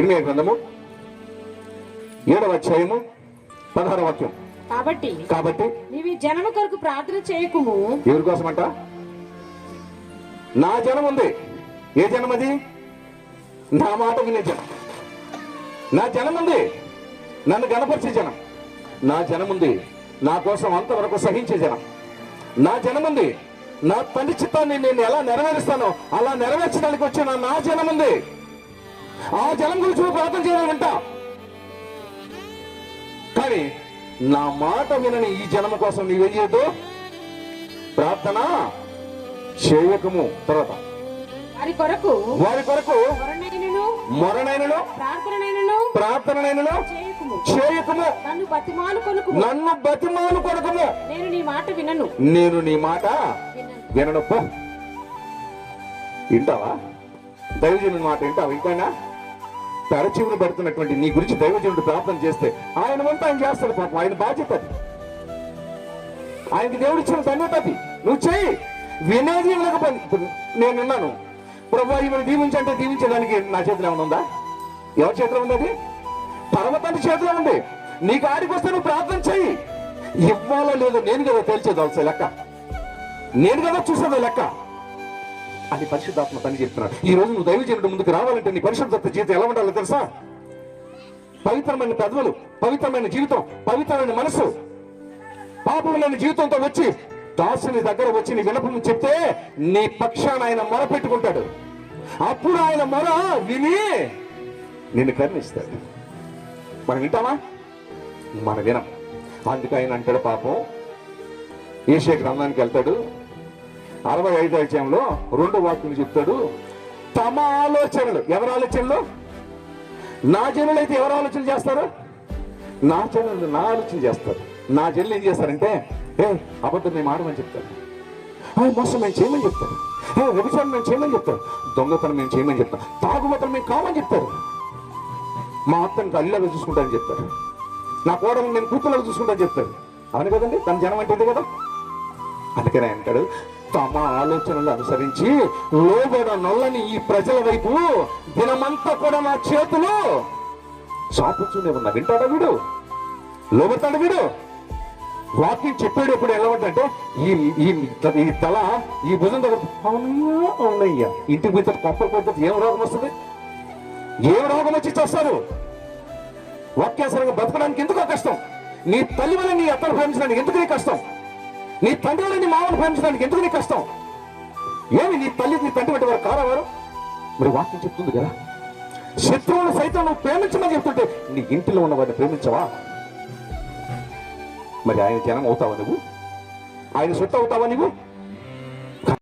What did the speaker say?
ఇర్మియా గ్రంథము 7వ అధ్యాయము 16వ వాక్యం. కాబట్టి నీవి జనము కొరకు ప్రార్థన చేయకుము. ఎవరి కోసం అంట? నా జనం ఉంది. ఏ జనం అది? నా మాట వినే జనం. నా జనం ఉంది, నన్ను గణపరిచే జనం. నా జనం ఉంది, నా కోసం అంతవరకు సహించే జనం. నా జనం ఉంది, నా తండ్రి చిత్తాన్ని నేను ఎలా నెరవేరుస్తానో అలా నెరవేర్చడానికి వచ్చిన నా జనం ఉంది. ఆ జనం గురించి ప్రార్థన చేయాలంట. కానీ నా మాట వినని ఈ జనం కోసం నీవేం చేయొద్దు, ప్రార్థన చేయకము. తర్వాత వారి కొరకు ప్రార్థనైనను చేయకము. నన్ను బతిమాలు కొనుకము. నేను నీ మాట వినను. పో. వింటావా? దైవజనుడి మాట వింటావా? ఇంకైనా పెరచీవులు పెడుతున్నటువంటి నీ గురించి దైవజనుడు ప్రార్థన చేస్తే ఆయన వంట ఆయన చేస్తాడు. పాపం ఆయన బాధ్యత అది. ఆయనకి దేవుడు ఇచ్చిన ధన్యత అది. నువ్వు చేయి. వినేది వినకపోయింది. నేనున్నాను, ప్రభు ఈమెను దీవించంటే దీవించడానికి నా చేతిలో ఏమైనా ఉందా? ఎవరి చేతిలో ఉంది? అది పరమతండ్రి చేతిలో ఉంది. నీకు ఆడికి వస్తే నువ్వు ప్రార్థన చేయి. ఇవ్వాలో లేదో నేను కదా తేల్చేది అవసరం లెక్క, నేను కదా చూసేది లెక్క అని పరిశుద్ధాత్మ తని చెప్తున్నాడు. ఈ రోజు నువ్వు దైవజనుడి ముందుకు రావాలంటే నీ పరిశుద్ధత జీవితం ఎలా ఉండాలో తెలుసా? పవిత్రమైన పెదవులు, పవిత్రమైన జీవితం, పవిత్రమైన మనసు, పాపములైన జీవితంతో వచ్చి దాసుని దగ్గర వచ్చి నీ వినపం చెప్తే నీ పక్షాన ఆయన మొర పెట్టుకుంటాడు. అప్పుడు ఆయన మొర విని నిన్ను కరుణిస్తాడు. మనం వింటామా? మనం వినం. అందుకు ఆయన అంటాడు, పాపం యెషయా గ్రంథానికి వెళ్తాడు, 65వ అధ్యాయంలో 2వ వాక్యం చెప్తాడు. తమ ఆలోచనలు, ఎవరి ఆలోచనలు? నా జనులు అయితే ఎవరు ఆలోచన చేస్తారు? నా జనులు నా ఆలోచన చేస్తారు. నా జనులు ఏం చేస్తారంటే, అబద్ధం మేము ఆడమని చెప్తారు, మోసం మేము చేయమని చెప్తారు, వ్యభిచారం మేము చేయమని చెప్తారు, దొంగతనం మేము చేయమని చెప్తాం, తాగుమతలు మేము కామని చెప్తారు, మా అత్తని అల్లిలాగా చూసుకుంటారని చెప్తారు, నా కోడలు నేను కూతురులాగా చూసుకుంటారని చెప్తారు. అవును కదండి, తన జనం అంటే కదా. అందుకనే అంటాడు, తమ ఆలోచనలు అనుసరించి లోబడ నొల్లని ఈ ప్రజల వైపు దినమంతా కూడా నా చేతులు చాపుతూనే ఉన్నా. వింటాడా వీడు? లోబడతాడు వీడు? వాక్యం చెప్పేటప్పుడు ఎలా ఉంటుందంటే ఈ తల ఈ భుజం దగ్గర అవునయ్యా. ఇంటికి పోతే కొప్పలు కొడితే ఏం రోగం వస్తుంది? ఏం రోగం వచ్చి చేస్తారు? వాక్యాసరంగా బతకడానికి ఎందుకో కష్టం. నీ తల్లి వల్ల నీ అత్తను ప్రేమించడానికి ఎందుకు నీ కష్టం? నీ తండ్రి వల్ల నీ మామను ప్రేమించడానికి ఎందుకు నీ కష్టం? ఏమి నీ తల్లి నీ తండ్రి వంటి వారు కారవారు? మరి వాక్యం చెప్తుంది కదా, శత్రువులు సైతం నువ్వు ప్రేమించమని చెప్తుంటే నీ ఇంటిలో ఉన్న వాడిని ప్రేమించవా? మరి ఆయన జనం అవుతావా నువ్వు? ఆయన సొత్తు అవుతావా నువ్వు?